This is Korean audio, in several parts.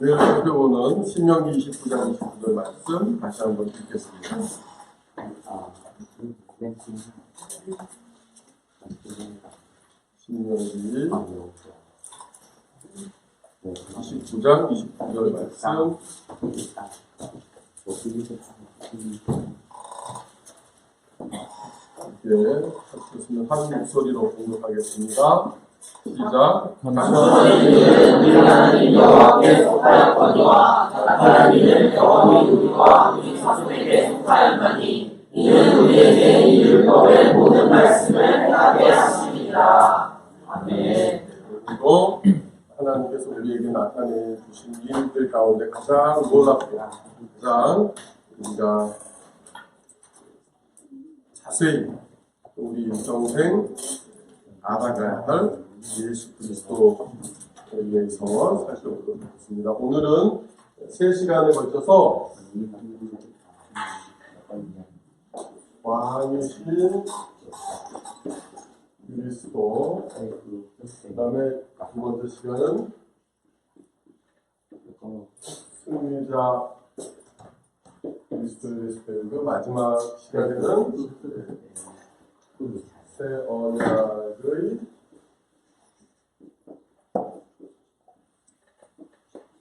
내일 살펴보는 신명기 29장 29절 말씀 다시 한번 읽겠습니다. 신명기 29장 29절 말씀 이제 한 목소리로 공독하겠습니다. 시작. 당신은 우리 하나님 여호와께 속하였거니와 하나님은 여호와의 우리와 우리 자손에게 속하였나니 이는 우리에게 이 율법의 모든 말씀을 행하게 하십니다. 아멘. 그리고 하나님께서 우리에게 나타내 주신 일들 가운데 가장 놀랍고 가장 우리가 자세히 우리 평생 알아가야 할 예수 그리스도에 대해서 살펴보도록 하겠습니다. 오늘은 3시간에 걸쳐서 왕이신 그리스도, 그 다음에 두 번째 시간은 승리자 그리스도에 대해서 배우고, 마지막 시간에는 새 언약의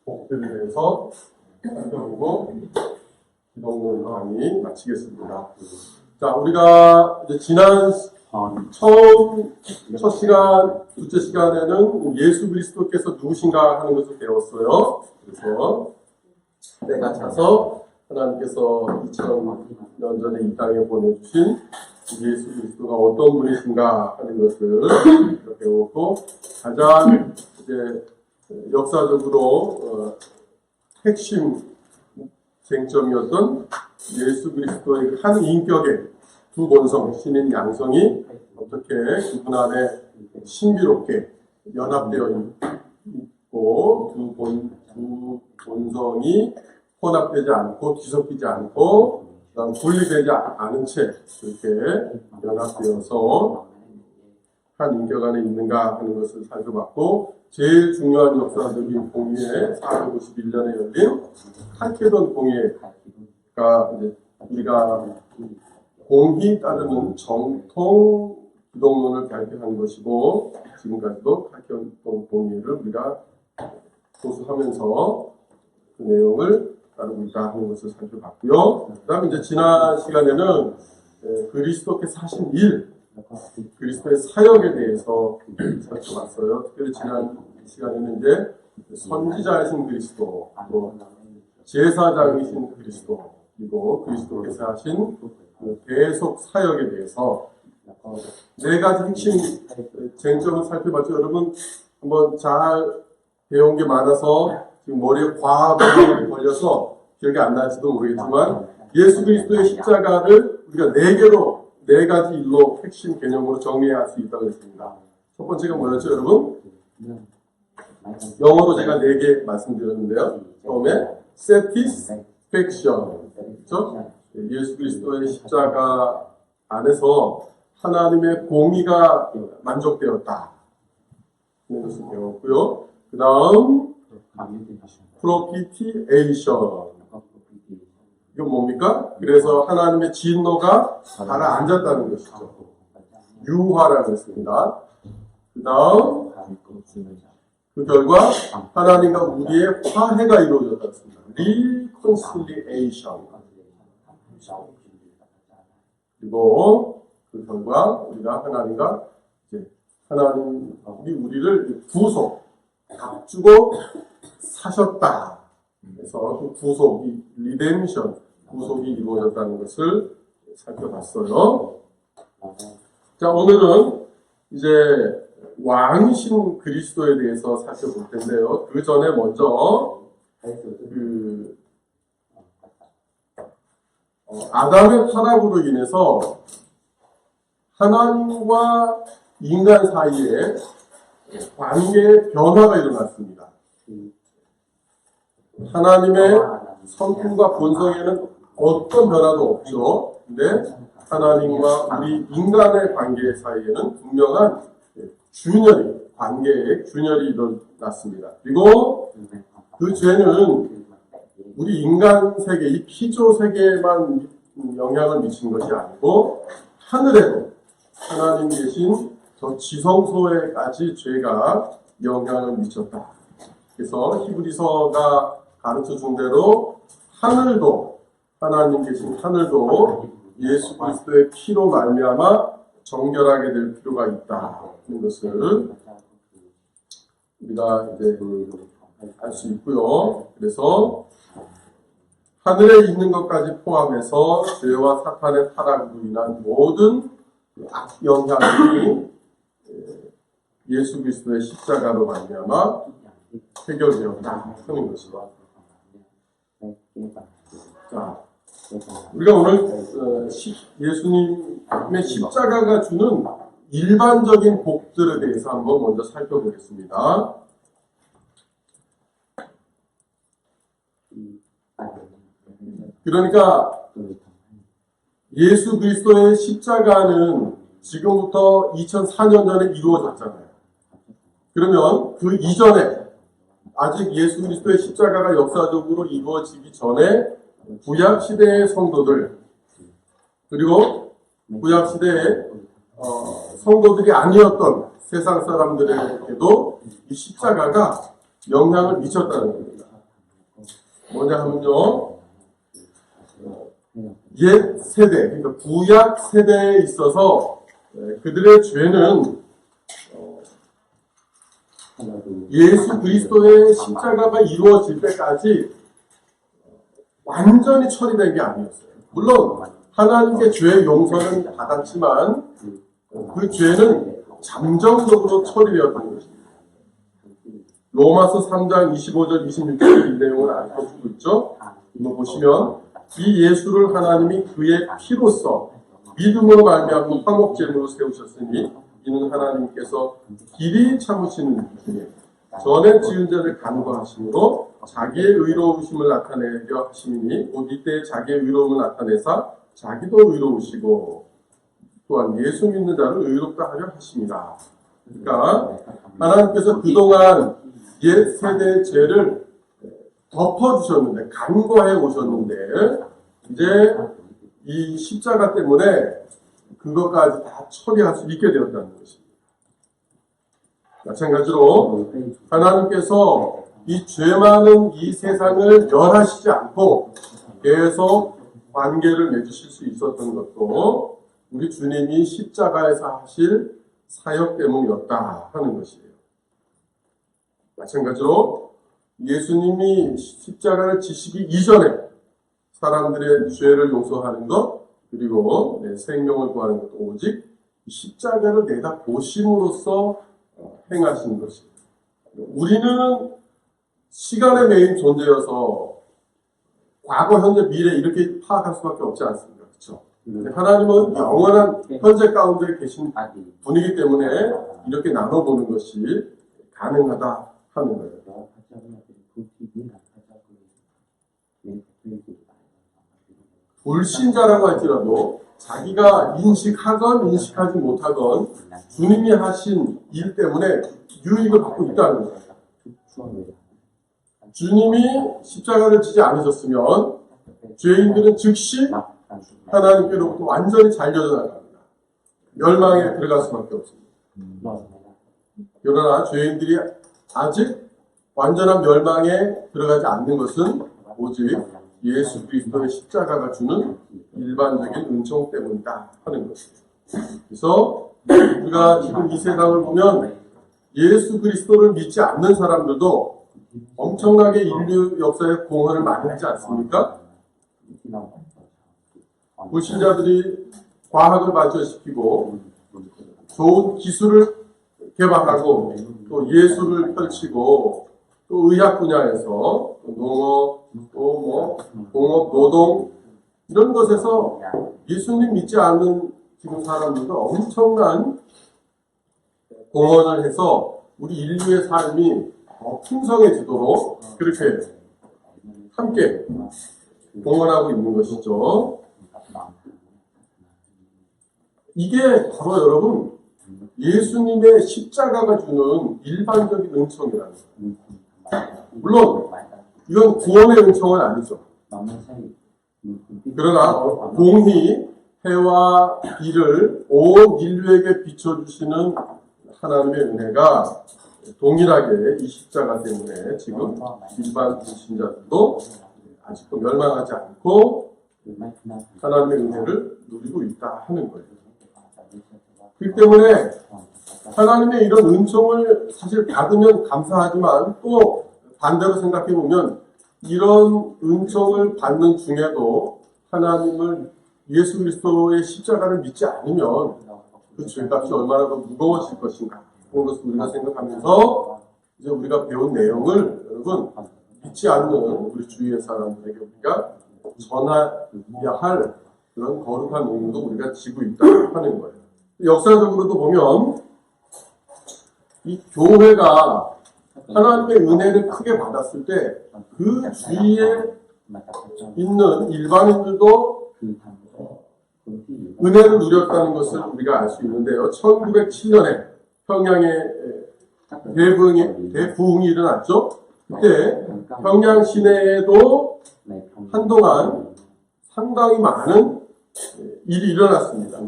복들에 대해서 살펴보고 기독론 강의 마치겠습니다. 자, 우리가 이제 지난 첫 시간, 둘째 시간에는 예수 그리스도께서 누구신가 하는 것을 배웠어요. 그래서 때가 차서 하나님께서 2000년 전에 이 땅에 보내주신 예수 그리스도가 어떤 분이신가 하는 것을 배웠고, 가장 이제 역사적으로 핵심 쟁점이었던 예수 그리스도의 한 인격의 두 본성, 신인 양성이 어떻게 그분 안에 신비롭게 연합되어 있고 두 본성이 혼합되지 않고 뒤섞이지 않고 그다음 분리되지 않은 채 그렇게 연합되어서 한 인격 안에 있는가 하는 것을 살펴봤고, 제일 중요한 역사적인 공의회 451년에 열린 칼케돈 공의회가 이제 우리가 공히 따르는 정통 기독론을 발표한 것이고, 지금까지도 칼케돈 공의회를 우리가 고수하면서 그 내용을 따르고 있다 하는 것을 살펴봤고요. 그 다음에 이제 지난 시간에는 그리스도께서 하신 일, 그리스도의 사역에 대해서 살펴봤어요. 특별히 지난 시간에는 이제 선지자이신 그리스도, 또 제사장이신 그리스도, 그리고 그리스도께서 하신 계속 사역에 대해서 네 가지 핵심 쟁점을 살펴봤죠. 여러분 한번 잘 배운 게 많아서 지금 머리에 과학이 걸려서 기억이 안 날지도 모르겠지만, 예수 그리스도의 십자가를 우리가 네 가지 일로 핵심 개념으로 정리할 수 있다고 했습니다. 첫 번째가 뭐였죠, 여러분? 영어로 제가 4개 말씀드렸는데요. 처음에 satisfaction, 그렇죠? 예수 그리스도의 십자가 안에서 하나님의 공의가 만족되었다 하는 것을 배웠고요. 그 다음 propitiation, 이건 뭡니까? 그래서 하나님의 진노가 가라앉았다는 것이죠. 유화라고 했습니다. 그 다음 그 결과 하나님과 우리의 화해가 이루어졌다고 했습니다. reconciliation. 그리고 그 결과 우리가 하나님과 이제 하나님이 우리를 구속, 값주고 사셨다. 그래서 그 구속이 리뎀션, 구속이 이루어졌다는 것을 살펴봤어요. 자, 오늘은 이제 왕이신 그리스도에 대해서 살펴볼 텐데요. 그 전에 먼저 아담의 타락으로 인해서 하나님과 인간 사이에 관계의 변화가 일어났습니다. 하나님의 성품과 본성에는 어떤 변화도 없죠. 근데 하나님과 우리 인간의 관계 사이에는 분명한 균열이, 관계의 균열이 일어났습니다. 그리고 그 죄는 우리 인간 세계, 이 피조 세계에만 영향을 미치는 것이 아니고 하늘에도 하나님 계신 저 지성소에까지 죄가 영향을 미쳤다. 그래서 히브리서가 가르쳐 준 대로 하늘도, 하나님 계신 하늘도 예수 그리스도의 피로 말미암아 정결하게 될 필요가 있다는 것을 우리가 이제 알 수 있고요. 그래서 하늘에 있는 것까지 포함해서 죄와 사탄의 타락으로 인한 모든 악 영향이 예수 그리스도의 십자가로 말미암아 해결되었다 하는 것이죠. 자, 우리가 오늘 예수님의 십자가가 주는 일반적인 복들에 대해서 한번 먼저 살펴보겠습니다. 그러니까 예수 그리스도의 십자가는 지금부터 2004년 전에 이루어졌잖아요. 그러면 그 이전에 아직 예수 그리스도의 십자가가 역사적으로 이루어지기 전에 구약시대의 성도들, 그리고 구약시대의 성도들이 아니었던 세상 사람들에게도 이 십자가가 영향을 미쳤다는 겁니다. 뭐냐 하면요, 옛 세대, 그러니까 구약 세대에 있어서 그들의 죄는 예수 그리스도의 십자가가 이루어질 때까지 완전히 처리된 게 아니었어요. 물론 하나님께 죄의 용서는 받았지만 그 죄는 잠정적으로 처리되었던 것입니다. 로마서 3장 25절 26절 이 내용을 알려주고 있죠. 이거 보시면 이 예수를 하나님이 그의 피로써 믿음으로 말미암아 화목제물로 세우셨으니 이는 하나님께서 길이 참으시는 중에 전에 지은 죄를 간과하심으로 자기의 의로우심을 나타내려 하심이니 곧 이때 자기의 의로움을 나타내사 자기도 의로우시고 또한 예수 믿는 자를 의롭다 하려 하십니다. 그러니까 하나님께서 그동안 옛 세대의 죄를 덮어주셨는데, 간과해 오셨는데 이제 이 십자가 때문에 그것까지 다 처리할 수 있게 되었다는 것입니다. 마찬가지로 하나님께서 이 죄 많은 이 세상을 멸하시지 않고 계속 관계를 맺으실 수 있었던 것도 우리 주님이 십자가에서 하실 사역 때문이었다 하는 것이에요. 마찬가지로 예수님이 십자가를 지시기 이전에 사람들의 죄를 용서하는 것, 그리고 내 생명을 구하는 것도 오직 십자가를 내다 보심으로써 행하시는 것입니다. 우리는 시간에 매인 존재여서 과거, 현재, 미래 이렇게 파악할 수밖에 없지 않습니까? 그렇죠? 하나님은 영원한 현재 가운데 계신 분이기 때문에 이렇게 나눠보는 것이 가능하다 하는 거예요. 불신자라고 할지라도 자기가 인식하건 인식하지 못하건 주님이 하신 일 때문에 유익을 받고 있다는 거예요. 주님이 십자가를 지지 않으셨으면 죄인들은 즉시 하나님께로부터 완전히 잘려져 나갑니다. 멸망에 들어갈 수밖에 없습니다. 그러나 죄인들이 아직 완전한 멸망에 들어가지 않는 것은 오직 예수 그리스도의 십자가가 주는 일반적인 은총 때문이다 하는 것이죠. 그래서 우리가 지금 이 세상을 보면 예수 그리스도를 믿지 않는 사람들도 엄청나게 인류 역사에 공헌을 많이 하지 않습니까? 불신자들이 과학을 발전시키고 좋은 기술을 개발하고 또 예술을 펼치고 또 의학 분야에서 농업, 또 공업, 노동 이런 것에서 예수님 믿지 않는 지금 사람들도 엄청난 공헌을 해서 우리 인류의 삶이 더 풍성해지도록 그렇게 함께 공헌하고 있는 것이죠. 이게 바로 여러분 예수님의 십자가가 주는 일반적인 은총이라는 거예요. 물론 이건 구원의 은총은 아니죠. 그러나 공히 해와 비를 온 인류에게 비춰주시는 하나님의 은혜가 동일하게 이 십자가 때문에 지금 일반 불신자들도 아직도 멸망하지 않고 하나님의 은혜를 누리고 있다 하는 거예요. 그렇기 때문에 하나님의 이런 은총을 사실 받으면 감사하지만 또 반대로 생각해 보면 이런 은총을 받는 중에도 하나님을 예수 그리스도의 십자가를 믿지 않으면 그 죄값이 얼마나 더 무거워질 것인가 그런 것을 우리가 생각하면서 이제 우리가 배운 내용을 여러분 믿지 않는 우리 주위의 사람들에게 우리가 전해야 할 그런 거룩한 의무도 우리가 지고 있다 하는 거예요. 역사적으로도 보면 이 교회가 하나님의 은혜를 크게 받았을 때 그 주위에 있는 일반인들도 은혜를 누렸다는 것을 우리가 알 수 있는데요. 1907년에 평양에 대부흥이 일어났죠. 그때 평양 시내에도 한동안 상당히 많은 일이 일어났습니다.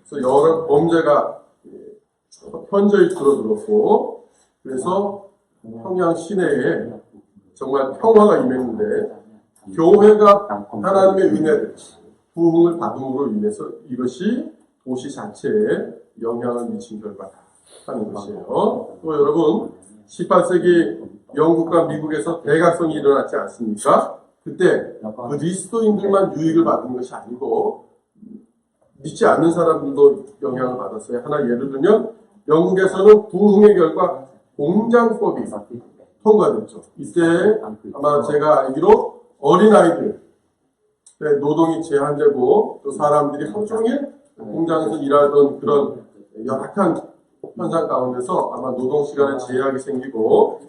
그래서 여러 범죄가 현저히 줄어들었고 그래서 평양 시내에 정말 평화가 임했는데 교회가 하나님의 은혜를 부흥을 받음으로 인해서 이것이 도시 자체에 영향을 미친 결과다 하는 것이에요. 또 여러분 18세기 영국과 미국에서 대각성이 일어났지 않습니까? 그때 그리스도인들만 유익을 받은 것이 아니고 믿지 않는 사람들도 영향을 받았어요. 하나 예를 들면 영국에서는 부흥의 결과 공장법이 통과됐죠. 이때 아마 제가 알기로 어린아이들 노동이 제한되고 또 사람들이 하루 종일 공장에서 일하던 그런 열악한 현상 가운데서 아마 노동시간에 제약이 생기고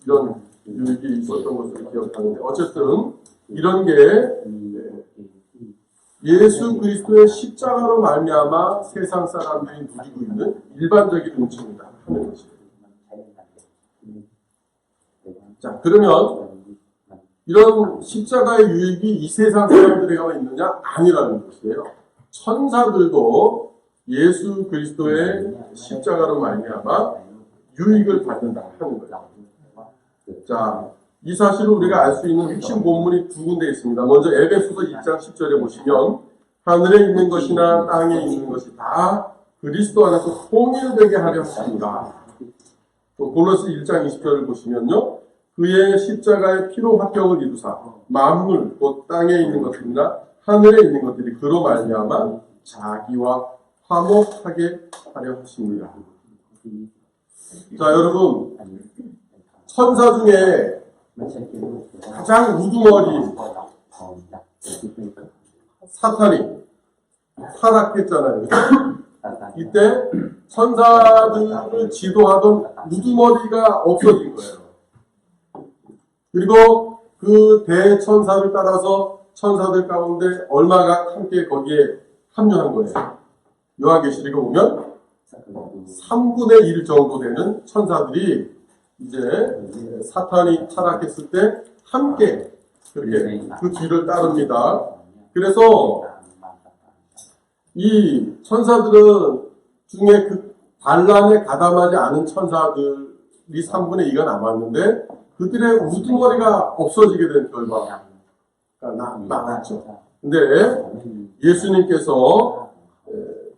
이런 유익이 있었던 것으로 기억하는데 어쨌든 이런 게 예수 그리스도의 십자가로 말미암아 세상 사람들이 누리고 있는 일반적인 은총이다 하는 것이에요. 자, 그러면 이런 십자가의 유익이 이 세상 사람들에게만 있느냐? 아니라는 것이에요. 천사들도 예수 그리스도의 십자가로 말미암아 유익을 받는다 하는 거예요. 자, 이 사실을 우리가 알 수 있는 핵심 본문이 두 군데 있습니다. 먼저 에베소서 2장 10절에 보시면 하늘에 있는 것이나 땅에 있는 것이 다 그리스도 안에서 통일되게 하려 하십니다. 또 골로새 1장 20절을 보시면요. 그의 십자가의 피로 화평을 이루사 만물 곧 땅에 있는 것들이나 하늘에 있는 것들이 그로 말미암아 자기와 화목하게 하려 하십니다. 자, 여러분 천사 중에 가장 우두머리 사탄이 타락했잖아요. 이때 천사들을 지도하던 우두머리가 없어진 거예요. 그리고 그 대천사를 따라서 천사들 가운데 얼마가 함께 거기에 합류한 거예요. 요한계시록에 보면 3분의 1 정도 되는 천사들이 이제 사탄이 타락했을 때 함께 그렇게 그 뒤를 따릅니다. 그래서 이 천사들은 중에 그 반란에 가담하지 않은 천사들이 3분의 2가 남았는데 그들의 우두머리가 없어지게 된 결과가 나왔죠. 근데 예수님께서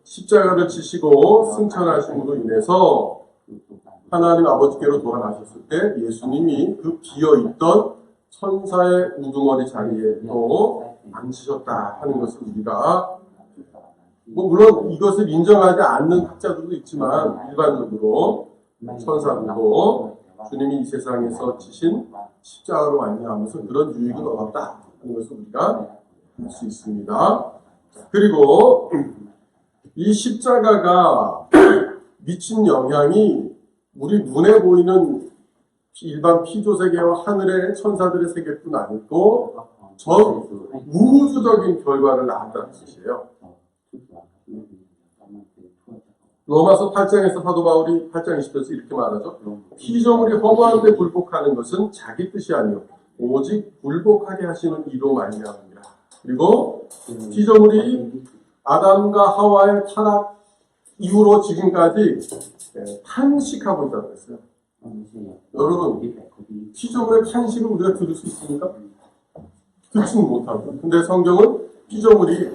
십자가를 지시고 승천하심으로 인해서 하나님 아버지께로 돌아가셨을 때 예수님이 그 비어있던 천사의 우두머리 자리에 또 앉으셨다 하는 것을 우리가 물론 이것을 인정하지 않는 학자들도 있지만 일반적으로 천사들도 주님이 이 세상에서 지신 십자가로 말미암아서 그런 유익을 얻었다 하는 것을 우리가 알 수 있습니다. 그리고 이 십자가가 미친 영향이 우리 눈에 보이는 일반 피조세계와 하늘의 천사들의 세계뿐 아니고 전 우주적인 결과를 낳았다는 뜻이에요. 로마서 8장에서 사도 바울이 8장 20절에서 이렇게 말하죠. 피조물이 허무한데 굴복하는 것은 자기 뜻이 아니요 오직 굴복하게 하시는 이로 말미암으니라. 그리고 피조물이 아담과 하와의 타락 이후로 지금까지 탄식하고 있다고 했어요. 여러분, 피조물의 탄식을 우리가 들을 수 있습니까? 듣지는 못하고. 근데 성경은 피조물이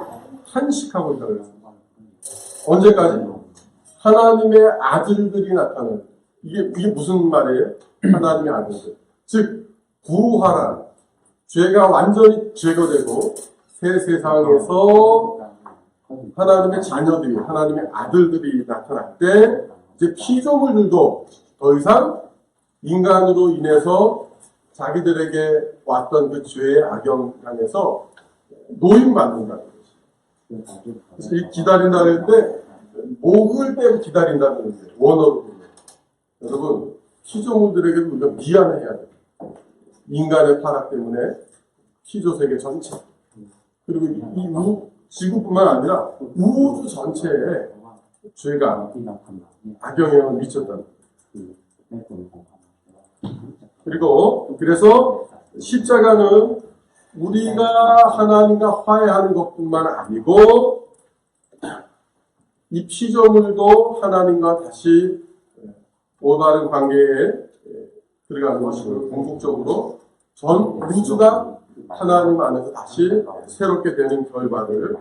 탄식하고 있다고 했어요. 언제까지? 하나님의 아들들이 나타나는. 이게 무슨 말이에요? 하나님의 아들들. 즉, 부활한 죄가 완전히 제거되고 새 세상에서 하나님의 자녀들이, 하나님의 아들들이 나타날 때 이제 피조물들도 더 이상 인간으로 인해서 자기들에게 왔던 그 죄의 악영향에서 노임받는다는 거죠. 그래서 이 기다린다는 때 목을 떼고 기다린다는 거예요. 원어로 보면. 여러분, 피조물들에게도 우리가 미안해야 돼요. 인간의 타락 때문에 피조세계 전체 그리고 이 지구뿐만 아니라 우주 전체에 죄가 악영향을 미쳤다는 거예요. 그리고 그래서 십자가는 우리가 하나님과 화해하는 것뿐만 아니고 이 피조물도 하나님과 다시 올바른 관계에 들어가는 것이고 궁극적으로 전 우주가 하나님 안에서 다시 새롭게 되는 결과를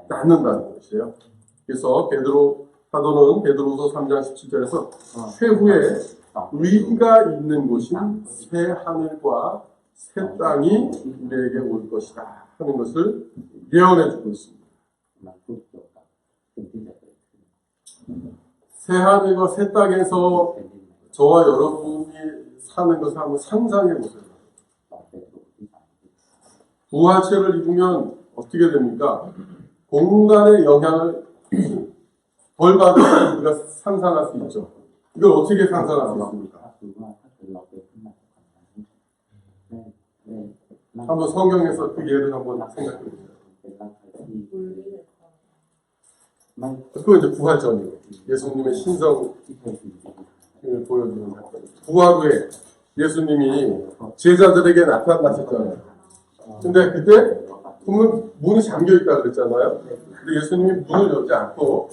낳는다는 것이에요. 그래서 베드로 사도는 베드로서 3장 17절에서 최후에 의가 있는 곳인 새 하늘과 새 땅이 우리에게 올 것이다 하는 것을 예언해 주고 있습니다. 새 하늘과 새 땅에서 저와 여러분이 사는 것을 한번 상상해 보세요. 부활체를 입으면 어떻게 됩니까? 공간의 영향을 덜 받을 우리가 상상할 수 있죠. 이걸 어떻게 상상할 수 있습니까? 한번 성경에서 그 예를 한번 생각해 보세요. 그거 이제 부활 전이에요. 예수님의 신성을 보여주는 사건. 부활 후에 예수님이 제자들에게 나타나셨잖아요. 근데 그때 문이 잠겨 있다 그랬잖아요. 근데 예수님이 문을 열지 않고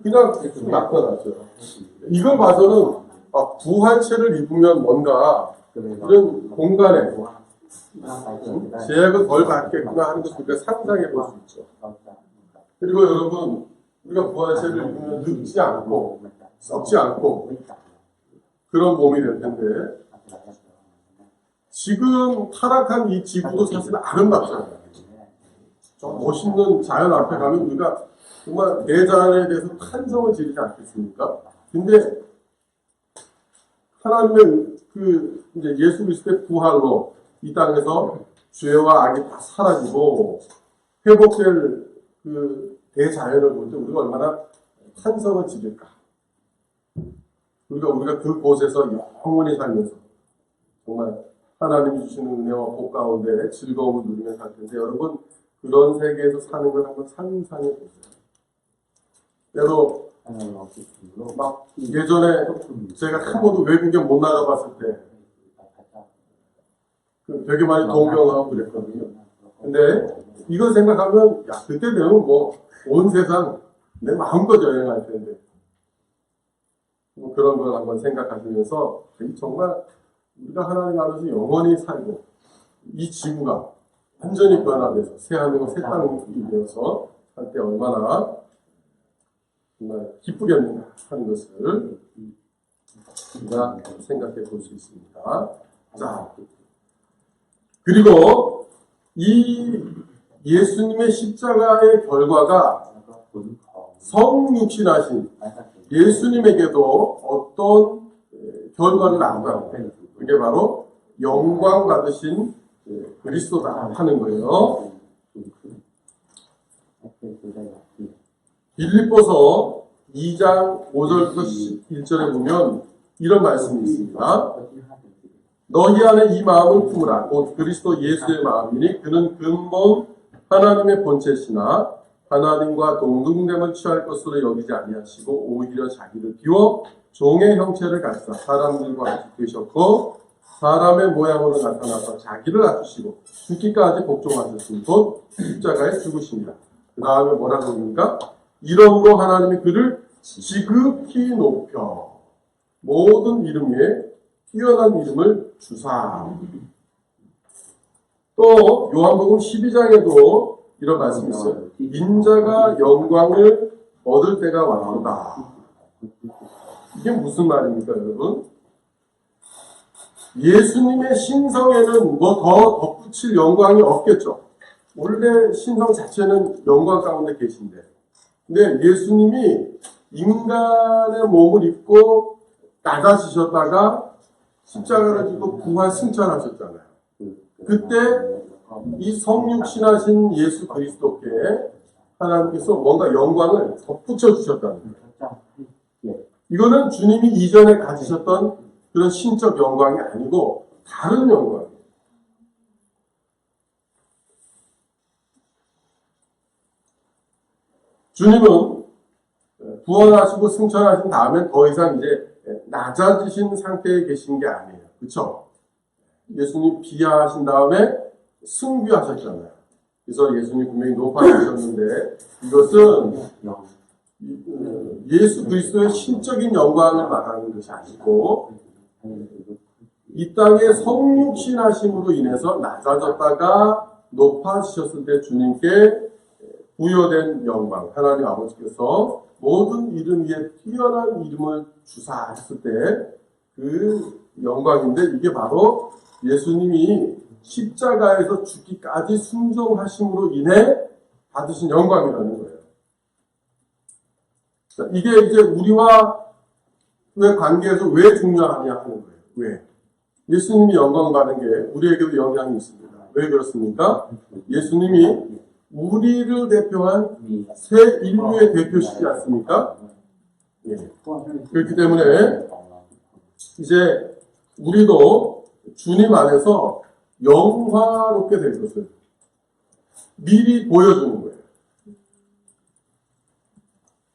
그냥 나타났죠. 이걸 봐서는 부활체를 입으면 뭔가 이런 공간에 제약을 덜 받겠구나 하는 것을 우리가 상상해 볼 수 있죠. 그리고 여러분, 우리가 부활체를 입으면 늙지 않고 썩지 않고 그런 몸이 될 텐데 지금 타락한 이 지구도 사실 아름답잖아요. 좀 멋있는 자연 앞에 가면 우리가 정말 내 자연에 대해서 탄성을 지르지 않겠습니까? 근데 하나님의 이제 예수 그리스도의 부활로 이 땅에서 죄와 악이 다 사라지고 회복될 그 대자연을 볼 때 우리가 얼마나 탄성을 지를까? 우리가 그곳에서 영원히 살면서 정말 하나님이 주시는 은혜와 복 가운데 즐거움을 누리며 살 텐데 여러분 그런 세계에서 사는 걸 한번 상상해 보세요. 때로 막 예전에 제가 한 번도 외국에 못 나가봤을 때 되게 많이 동경하고 그랬거든요. 근데 이걸 생각하면 그때 되면 뭐 온 세상 내 마음껏 여행할 텐데 뭐 그런 걸 한번 생각하시면서 정말 우리가 하나님 안에서 영원히 살고 이 지구가 완전히 변화돼서 새 하늘과 새 땅이 되어서 살 때 얼마나 정말 기쁘겠는가 하는 것을 우리가 생각해 볼 수 있습니다. 자, 그리고 이 예수님의 십자가의 결과가 성육신하신 예수님에게도 어떤 결과를 낳는다. 그게 바로 영광 받으신 그리스도다 하는 거예요. 빌립보서 2장 5절부터 11절에 보면 이런 말씀이 있습니다. 너희 안에 이 마음을 품으라. 곧 그리스도 예수의 마음이니 그는 근본 하나님의 본체시나 하나님과 동등됨을 취할 것으로 여기지 아니하시고 오히려 자기를 비워 종의 형체를 갖사 사람들과 같이 되셨고 사람의 모양으로 나타나서 자기를 낮추시고 죽기까지 복종하셨으니 곧 십자가에 죽으십니다. 그 다음에 뭐라고 합니까? 이러므로 하나님이 그를 지극히 높여 모든 이름 위에 뛰어난 이름을 주사. 또 요한복음 12장에도 이런 말씀이 있어요. 인자가 영광을 얻을 때가 왔도다. 이게 무슨 말입니까, 여러분? 예수님의 신성에는 뭐 더 덧붙일 영광이 없겠죠. 원래 신성 자체는 영광 가운데 계신데. 근데 예수님이 인간의 몸을 입고 낮아지셨다가 십자가를 지고 부활 승천하셨잖아요. 그때 이 성육신하신 예수 그리스도께 하나님께서 뭔가 영광을 덧붙여 주셨다는 거예요. 이거는 주님이 이전에 가지셨던 그런 신적 영광이 아니고 다른 영광이에요. 주님은 부활하시고 승천하신 다음에 더 이상 이제 낮아지신 상태에 계신 게 아니에요. 그렇죠? 예수님 비하하신 다음에 승귀하셨잖아요. 그래서 예수님 분명히 높아지셨는데 이것은 예수 그리스도의 신적인 영광을 말하는 것이 아니고 이 땅에 성육신하심으로 인해서 낮아졌다가 높아지셨을 때 주님께 부여된 영광, 하나님 아버지께서 모든 이름 위에 뛰어난 이름을 주사했을 때 그 영광인데 이게 바로 예수님이 십자가에서 죽기까지 순종하심으로 인해 받으신 영광이라는 거예요. 자, 이게 이제 우리와의 관계에서 왜 중요하냐 하는 거예요. 왜? 예수님이 영광 받는 게 우리에게도 영향이 있습니다. 왜 그렇습니까? 예수님이 우리를 대표한 새 인류의 대표시지 않습니까? 예. 그렇기 때문에 이제 우리도 주님 안에서 영화롭게 될 것을 미리 보여주는 거예요.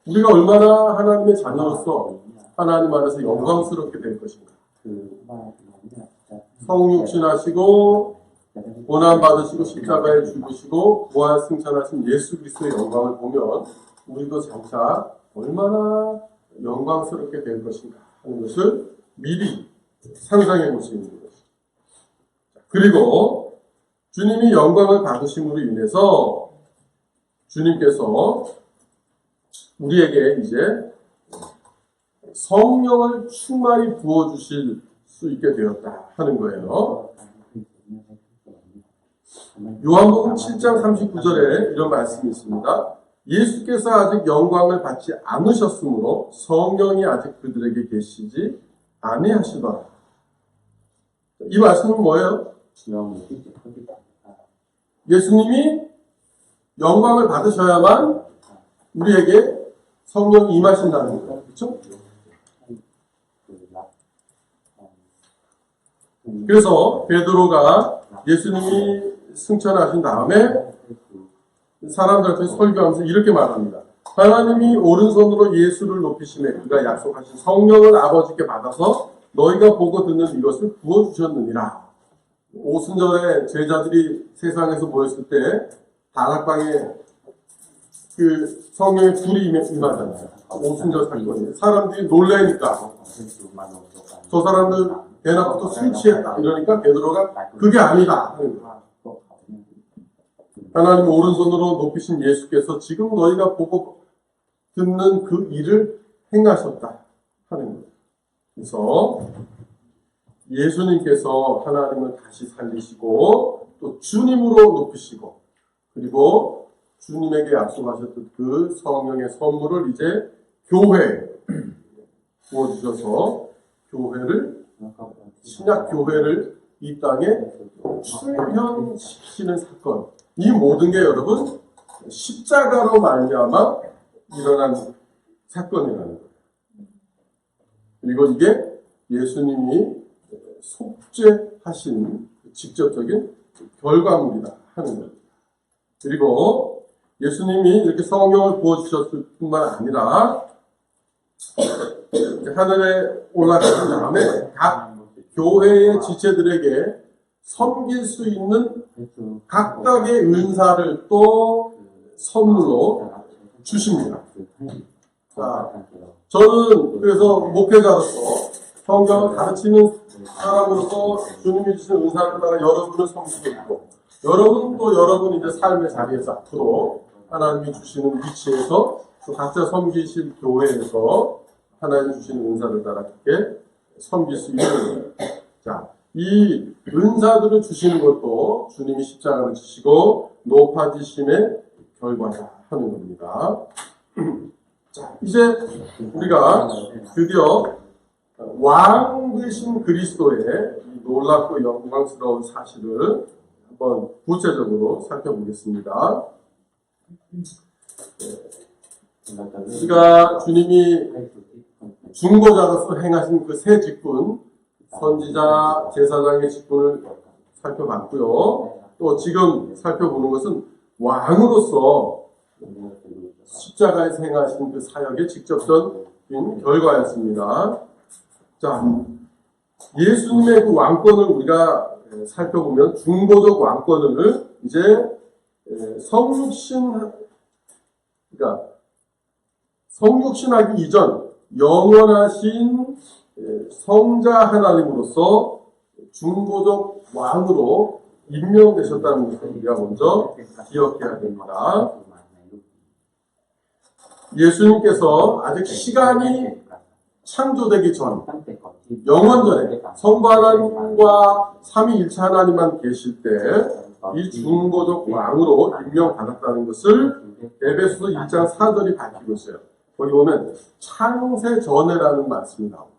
우리가 얼마나 하나님의 자녀로서 하나님 안에서 영광스럽게 될 것인가. 성육신하시고 고난받으시고 십자가에 죽으시고 부활 승천하신 예수 그리스도의 영광을 보면 우리도 장차 얼마나 영광스럽게 될 것인가 하는 것을 미리 상상해 볼 수 있는 것입니다. 그리고 주님이 영광을 받으심으로 인해서 주님께서 우리에게 이제 성령을 충만히 부어주실 수 있게 되었다 하는 거예요. 요한복음 7장 39절에 이런 말씀이 있습니다. 예수께서 아직 영광을 받지 않으셨으므로 성령이 아직 그들에게 계시지 아니하시더라. 이 말씀은 뭐예요? 예수님이 영광을 받으셔야만 우리에게 성령이 임하신다는 거예요. 그렇죠? 그래서 베드로가 예수님이 승천하신 다음에 사람들한테 설교하면서 이렇게 말합니다. 하나님이 오른손으로 예수를 높이심에 그가 약속하신 성령을 아버지께 받아서 너희가 보고 듣는 이것을 부어주셨느니라. 오순절에 제자들이 세상에서 모였을 때 다락방에 그 성령의 불이 임하잖아요. 오순절 사건이에요. 사람들이 놀라니까 저 사람들 대낮부터 술 취했다 이러니까 베드로가 그게 아니다. 하나님 오른손으로 높이신 예수께서 지금 너희가 보고 듣는 그 일을 행하셨다 하는 거예요. 그래서 예수님께서 하나님을 다시 살리시고 또 주님으로 높이시고 그리고 주님에게 약속하셨던 그 성령의 선물을 이제 교회에 부어주셔서 교회를 신약 교회를 이 땅에 출현시키는 사건. 이 모든 게 여러분 십자가로 말미암아 일어난 사건이라는 거예요. 그리고 이게 예수님이 속죄하신 직접적인 결과물이다 하는 겁니다. 그리고 예수님이 이렇게 성령을 부어주셨을 뿐만 아니라 하늘에 올라가신 다음에 각 교회의 지체들에게 섬길 수 있는 각각의 은사를 또 선물로 주십니다. 자, 저는 그래서 목회자로서 성경을 가르치는 사람으로서 주님이 주신 은사를 따라 여러분을 섬기고 있고, 여러분 또 여러분 이제 삶의 자리에서 앞으로 하나님이 주시는 위치에서 또 각자 섬기실 교회에서 하나님 주시는 은사를 따라 그렇게 섬길 수 있는 거예요. 자, 이 은사들을 주시는 것도 주님이 십자가를 지시고 높아지심의 결과다 하는 겁니다. 자, 이제 우리가 드디어 왕 되신 그리스도의 이 놀랍고 영광스러운 사실을 한번 구체적으로 살펴보겠습니다. 우리가 주님이 중보자로서 행하신 그 세 직분, 선지자, 제사장의 직분을 살펴봤고요. 또 지금 살펴보는 것은 왕으로서 십자가에서 행하신 그 사역의 직접적인 결과였습니다. 자, 예수님의 그 왕권을 우리가 살펴보면 중보적 왕권을 이제 성육신하기 이전 영원하신 성자 하나님으로서 중보적 왕으로 임명되셨다는 것을 우리가 먼저 기억해야 됩니다. 예수님께서 아직 시간이 창조되기 전, 영원전에 성부 하나님과 삼위일체 하나님만 계실 때 이 중보적 왕으로 임명받았다는 것을 에베소서 1장 4절이 밝히고 있어요. 거기 보면 창세 전에라는 말씀이 나옵니다.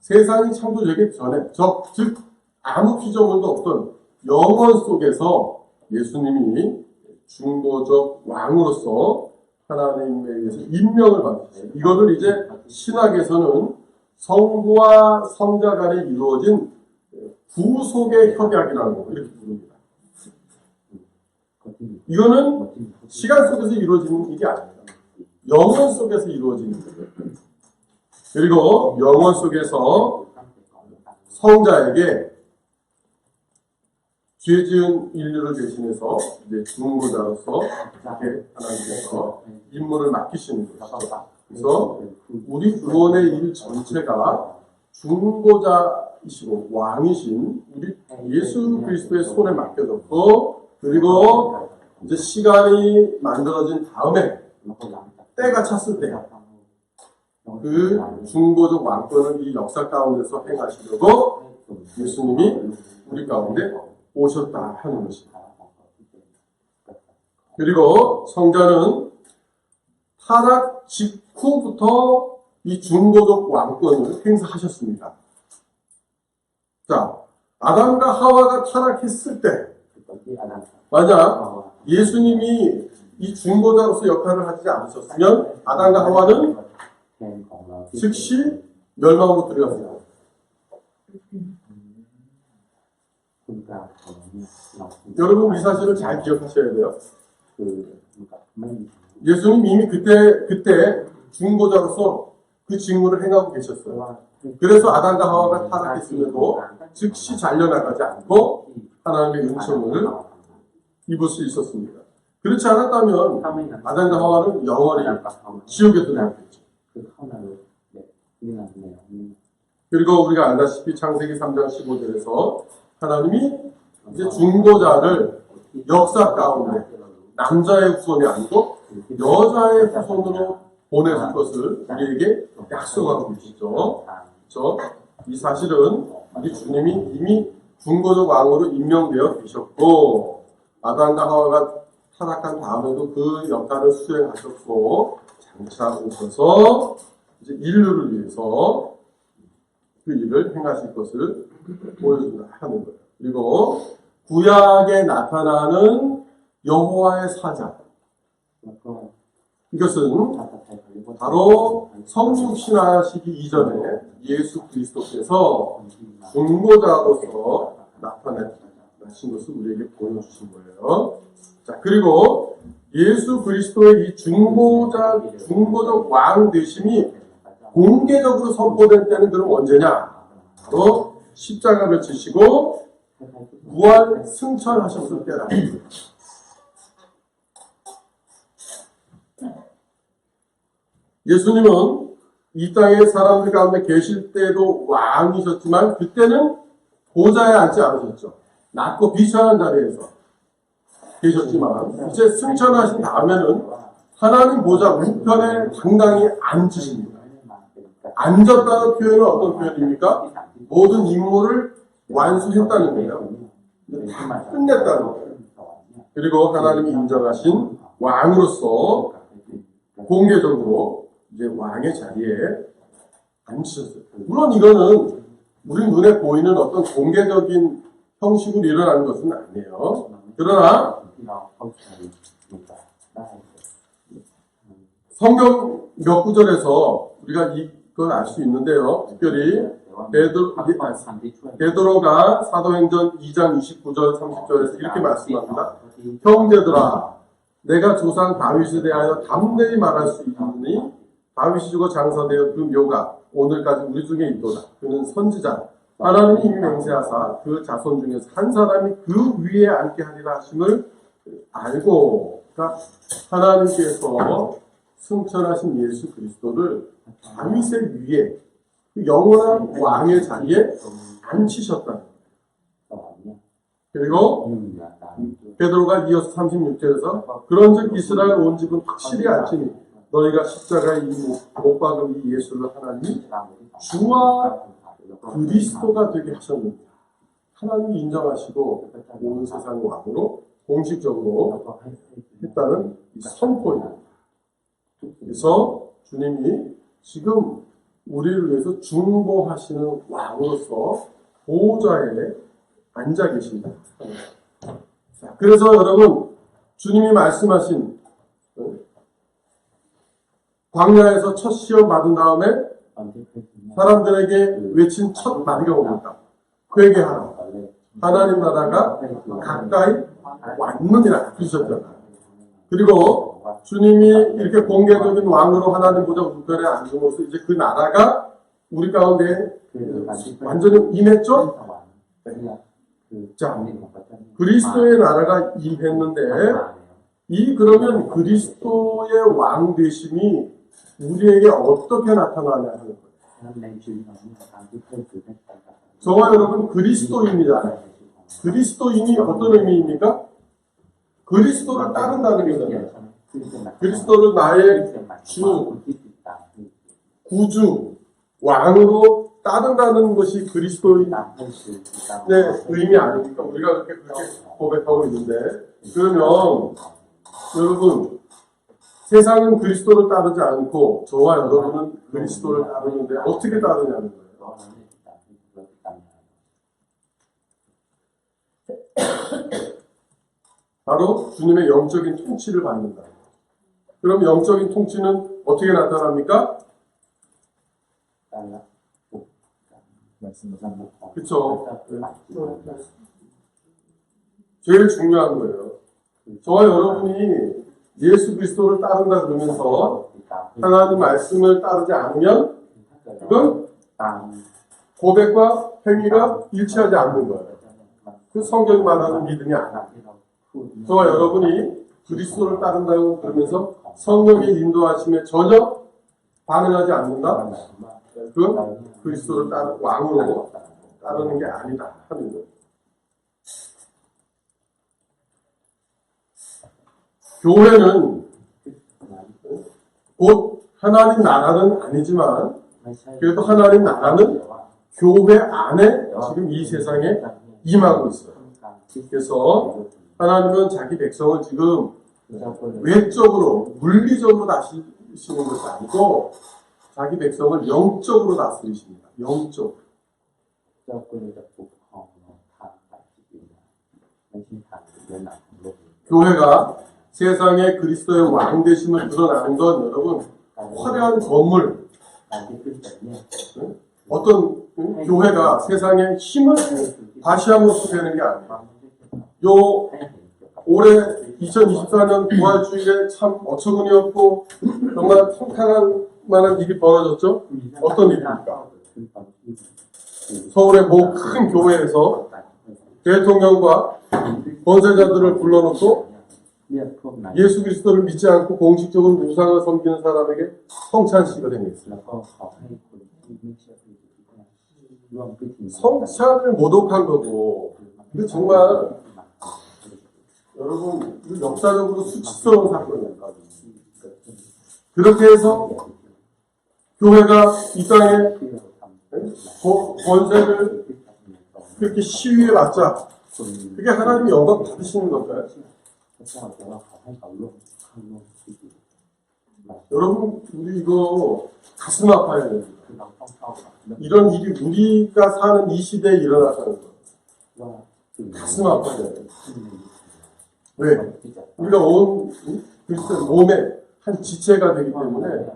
세상이 창조되기 전에, 즉 아무 피조물도 없던 영원 속에서 예수님이 중보적 왕으로서 하나님에 의해서 임명을 받으셨어요. 이것을 이제 신학에서는 성부와 성자 간에 이루어진 구속의 협약이라고 이렇게 부릅니다. 이거는 시간 속에서 이루어지는 일이 아닙니다. 영원 속에서 이루어지는 거예요. 그리고 영원 속에서 성자에게 죄 지은 인류를 대신해서 이제 중보자로서 이렇게 하나님께서 임무를 맡기시는 것이죠. 그래서 우리 구원의 일 전체가 중보자이시고 왕이신 우리 예수 그리스도의 손에 맡겨졌고, 그리고 이제 시간이 만들어진 다음에 때가 찼을 때 그 중보적 왕권을 이 역사 가운데서 행하시려고 예수님이 우리 가운데 오셨다 하는 것입니다. 그리고 성자는 타락 직후부터 이 중보적 왕권을 행사하셨습니다. 자, 아담과 하와가 타락했을 때 만약 예수님이 이 중보자로서 역할을 하지 않으셨으면 아담과 하와는 즉시 멸망으로 들어갔습니다. 여러분 이 사실을 잘 기억하셔야 돼요. 예수님 이미 그때 중보자로서 그 직무를 행하고 계셨어요. 그래서 아담과 하와가 타락했음에도 즉시 잘려나가지 않고 하나님의 은총을 입을 수 있었습니다. 그렇지 않았다면 아담과 하와는 영원히 지옥에 들어갔겠죠. 그리고 우리가 알다시피 창세기 3장 15절에서 하나님이 이제 중보자를 역사 가운데 남자의 후손이 아니고 여자의 후손으로 보내줄 것을 우리에게 약속하고 계시죠. 그래서 이 사실은 우리 주님이 이미 중보적 왕으로 임명되어 계셨고, 아담과 하와가 타락한 다음에도 그 역할을 수행하셨고, 장차 오셔서 이제 인류를 위해서 그 일을 행하실 것을 보여준다 하는 거예요. 그리고 구약에 나타나는 여호와의 사자, 이것은 바로 성육신하시기 이전에 예수 그리스도께서 중보자로서 나타나신 것을 우리에게 보여주신 거예요. 자, 그리고 예수 그리스도의 이 중보적 왕 되심이 공개적으로 선포된 때는 그럼 언제냐? 또 십자가를 지시고 부활 승천하셨을 때라. 예수님은 이 땅에 사람들 가운데 계실 때도 왕이셨지만 그때는 보좌에 앉지 않으셨죠. 낮고 비천한 자리에서 계셨지만 이제 승천하신 다음에는 하나님 보좌 우편에 당당히 앉으십니다. 앉았다는 표현은 어떤 표현입니까? 모든 임무를 완수했다는 거예요. 다 끝냈다는 거예요. 그리고 하나님이 인정하신 왕으로서 공개적으로 이제 왕의 자리에 앉으셨어요. 물론 이거는 우리 눈에 보이는 어떤 공개적인 형식으로 일어나는 것은 아니에요. 그러나 성경 몇 구절에서 우리가 이걸 알 수 있는데요. 특별히 베드로가 사도행전 2장 29절 30절에서 이렇게 말씀합니다. 형제들아, 내가 조상 다윗에 대하여 담대히 말할 수 있으니 다윗이 죽어 장사되어 그 묘가 오늘까지 우리 중에 있도다. 그는 선지자, 하나님이 이미 맹세하사 그 자손 중에서 한 사람이 그 위에 앉게 하리라 하심을 알고, 그러니까 하나님께서 승천하신 예수 그리스도를 다윗의 위에 그 영원한 왕의 자리에 앉히셨다. 그리고 베드로가 이어서 36절에서 그런즉 이스라엘 온 집은 확실히 알지니 너희가 십자가에 못 박은 이 예수를 하나님이 주와 그리스도가 되게 하셨는데 하나님이 인정하시고 온 세상 왕으로 공식적으로 했다는 이 선포입니다. 그래서 주님이 지금 우리를 위해서 중보하시는 왕으로서 보좌에 앉아 계십니다. 그래서 여러분, 주님이 말씀하신 광야에서 첫 시험 받은 다음에 사람들에게 외친 첫 말이 뭡니까? 회개하라. 하나님 나라가 가까이 왔느니라 그러셨잖아요. 그리고 주님이 이렇게 공개적인 왕으로 하나님 보좌 우편에 앉음으로써 이제 그 나라가 우리 가운데 완전히 임했죠? 자, 그리스도의 나라가 임했는데 그러면 그리스도의 왕 되심이 우리에게 어떻게 나타나냐는 거예요. 저와 여러분 그리스도인이잖아요. 그리스도인이 어떤 의미입니까? 그리스도를 따른다는 거잖아요. 그리스도를 나의 주, 구주, 왕으로 따른다는 것이 그리스도인의 의미 아닙니까? 우리가 그렇게 고백하고 있는데, 그러면 여러분, 세상은 그리스도를 따르지 않고 저와 여러분은 그리스도를 따르는데 어떻게 따르냐는 거예요. 바로 주님의 영적인 통치를 받는다. 그럼 영적인 통치는 어떻게 나타납니까? 그렇죠. 제일 중요한 거예요. 저와 여러분이 예수 그리스도를 따른다 그러면서 하나님 말씀을 따르지 않으면 그건 고백과 행위가 일치하지 않는 거예요. 그 성경이 말하는 믿음이 아니에요. 저와 여러분이 그리스도를 따른다고 그러면서 성령의 인도하심에 전혀 반응하지 않는다? 그 그리스도를 왕으로 따르는 게 아니다 하는 거예요. 교회는 곧 하나님 나라는 아니지만 그래도 하나님 나라는 교회 안에 지금 이 세상에 임하고 있어요. 그래서 하나님은 자기 백성을 지금 외적으로 물리적으로 다스리시는 것이 아니고 자기 백성을 영적으로 다스리십니다. 영적으로. 교회가 세상에 그리스도의 왕 되심을 드러나는 건 여러분 화려한 건물, 어떤 교회가 세상에 힘을 과시함으로써 되는 게 아니에요. 올해 2024년 부활주일에 참 어처구니없고 정말 통탄할 만한 일이 벌어졌죠? 어떤 일입니까? 서울의 모 큰 교회에서 대통령과 권세자들을 불러놓고 예수 그리스도를 믿지 않고 공식적으로 우상을 섬기는 사람에게 성찬식을 행했습니다. 성찬을 모독한 거고, 근데 정말 여러분 역사적으로 수치스러운 사건입니다. 그렇게 해서 교회가 이 땅에 권세를 그렇게 시위에 맞자 그게 하나님의 영광 받으시는 걸까요? 여러분 우리 이거 가슴 아파야 됩니다. 이런 일이 우리가 사는 이 시대에 일어났다는 거 가슴 아파야 돼요. 왜? 우리가 온 그리스도의 몸의 한 지체가 되기 때문에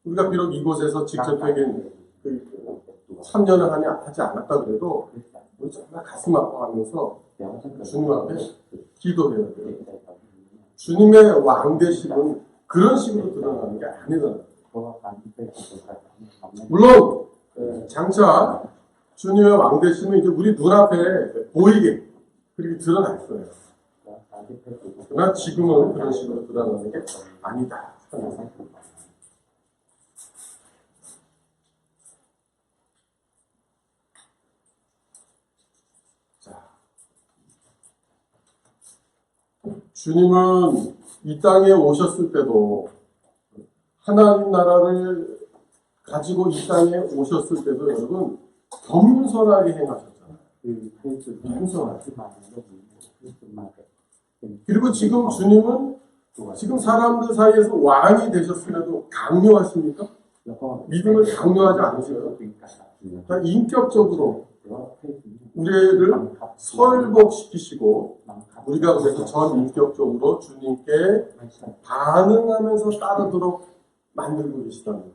우리가 비록 이곳에서 직접적인 3년을 하지 않았다 그래도 우리 정말 가슴 아파하면서 주님 앞에 기도해야 돼요. 주님의 왕되심은 그런 식으로 드러나는 게 아니잖아요. 물론 장차 주님의 왕되심은 이제 우리 눈앞에 보이게 그렇게 드러날 거예요. 그러나 지금은 그런 식으로 드러나는 게 아니다. 주님은 이 땅에 오셨을 때도 하나님 나라를 가지고 이 땅에 오셨을 때도 여러분 겸손하게 행하셨잖아요. 겸손하게. 그리고 지금 주님은 지금 사람들 사이에서 왕이 되셨음에도 강요하십니까? 믿음을 강요하지 않으세요. 인격적으로 우리를 설복시키시고 우리가 그래서 전인격적으로 주님께 반응하면서 따르도록 만들고 계시다는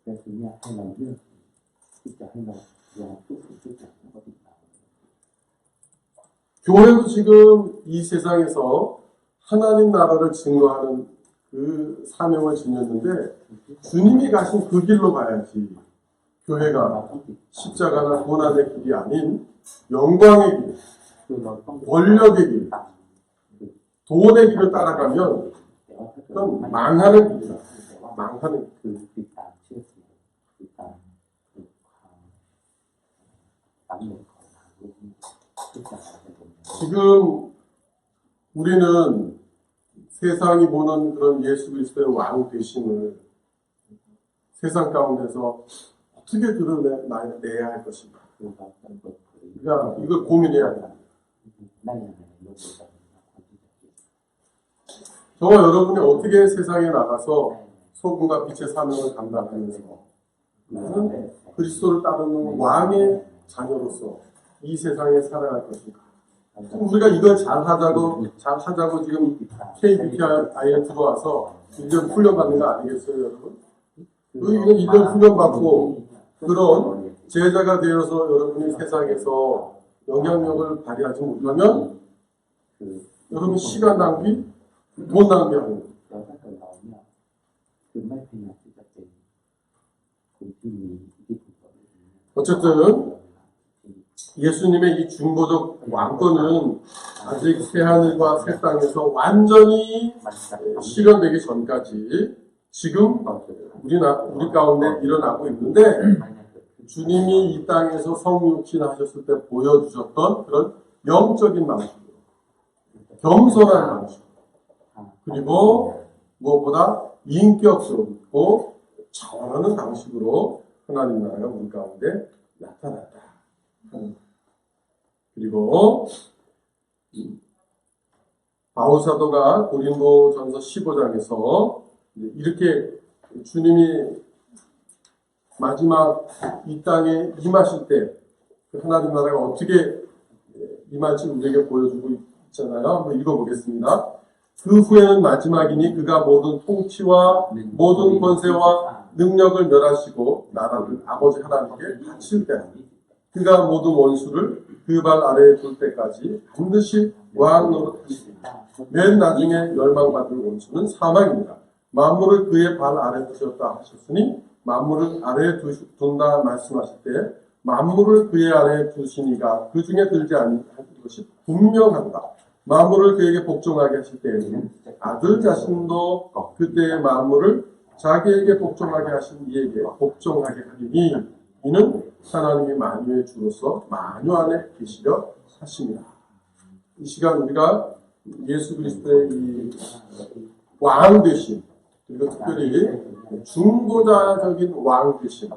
거예요. 교회도 지금 이 세상에서 하나님 나라를 증거하는 그 사명을 지녔는데 주님이 가신 그 길로 가야지. 교회가 십자가나 고난의 길이 아닌 영광의 길, 권력의 길, 돈의 길을 따라가면 그건 망하는 길이다. 망하는 길. 지금 우리는 세상이 보는 그런 예수 그리스도의 왕 되심을 세상 가운데서 어떻게 드러내야 할 것인가. 그러니까 이걸 고민해야 합니다. 저와 여러분이 어떻게 세상에 나가서 소금과 빛의 사명을 감당하면서 나는 그리스도를 따르는 왕의 자녀로서 이 세상에 살아갈 것인가. 우리가 이걸 잘하자고 지금 KBTI에 들어와서 1년 훈련받는 거 아니겠어요, 여러분? 이건 1년 훈련받고 그런 제자가 되어서 여러분이 세상에서 영향력을 발휘하지 못하면 여러분 시간 낭비, 돈 낭비하는 거예요. 어쨌든 예수님의 이 중보적 왕권은 아직 새하늘과 새 땅에서 완전히 실현되기 전까지 지금 우리 가운데 일어나고 있는데 주님이 이 땅에서 성육신 하셨을 때 보여주셨던 그런 영적인 방식으로 겸손한 방식 그리고 무엇보다 인격적이고 차원하는 방식으로 하나님 나라가 우리 가운데 나타났다. 그리고 바울 사도가 고린도전서 15장에서 이렇게 주님이 마지막 이 땅에 임하실 때 하나님 나라가 어떻게 임할지 우리에게 보여주고 있잖아요. 한번 읽어보겠습니다. 그 후에는 마지막이니 그가 모든 통치와 모든 권세와 능력을 멸하시고 나라를 아버지 하나님께 바칠 때 그가 모든 원수를 그 발 아래에 둘 때까지 반드시 왕 노릇하시리라. 맨 나중에 멸망받을 원수는 사망입니다. 만물을 그의 발 아래 두셨다 하셨으니 만물을 아래에 둔다 말씀하실 때 만물을 그의 아래에 두시니가 그 중에 들지 않은 것이 분명한다. 만물을 그에게 복종하게 하실 때에는 아들 자신도 그때의 만물을 자기에게 복종하게 하신 이에게 복종하게 하리니 이는 하나님이 만유의 주로서 만유 안에 계시려 하십니다. 이 시간 우리가 예수 그리스도의 이 왕 되심, 그리고 특별히 중보자적인 왕 되심,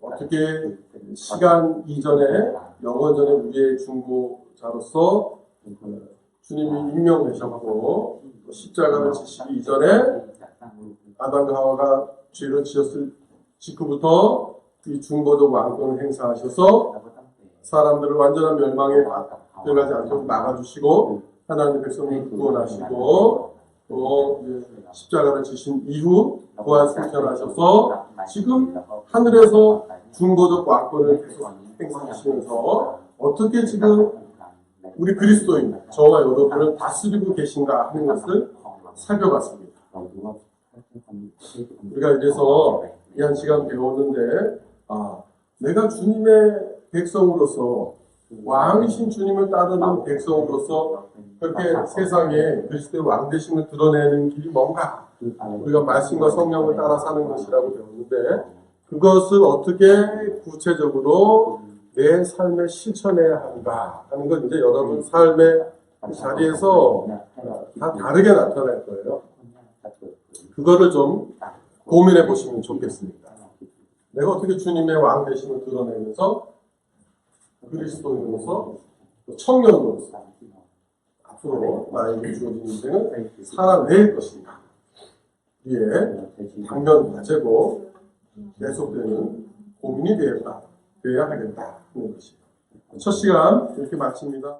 어떻게 시간 이전에 영원 전에 우리의 중보자로서 주님이 임명되셨고 십자가를 지시기 이전에 아담과 하와가 죄를 지었을 직후부터 이 중보적 왕권을 행사하셔서 사람들을 완전한 멸망에 들어가지 않도록 막아주시고 하나님의 백성을 구원하시고 또 십자가를 지신 이후 부활 승천하셔서 지금 하늘에서 중보적 왕권을 계속 행사하시면서 어떻게 지금 우리 그리스도인 저와 여러분을 다스리고 계신가 하는 것을 살펴봤습니다. 우리가 이래서 이 한 시간 배웠는데 내가 주님의 백성으로서 왕이신 주님을 따르는 백성으로서 그렇게 세상에 그리스도의 왕되심을 드러내는 길이 뭔가 우리가 말씀과 성령을 따라 사는 것이라고 배웠는데 그것을 어떻게 구체적으로 내 삶에 실천해야 하는가 하는 건 이제 여러분 삶의 자리에서 다 다르게 나타날 거예요. 그거를 좀 고민해 보시면 좋겠습니다. 내가 어떻게 주님의 왕 되심을 드러내면서 그리스도인으로서 청년으로서 앞으로 나에게 주어진 인생을 살아낼 것인가 이에 당면 과제고 계속되는 고민이 되어야 하겠다 하는 것이에요. 첫 시간 이렇게 마칩니다.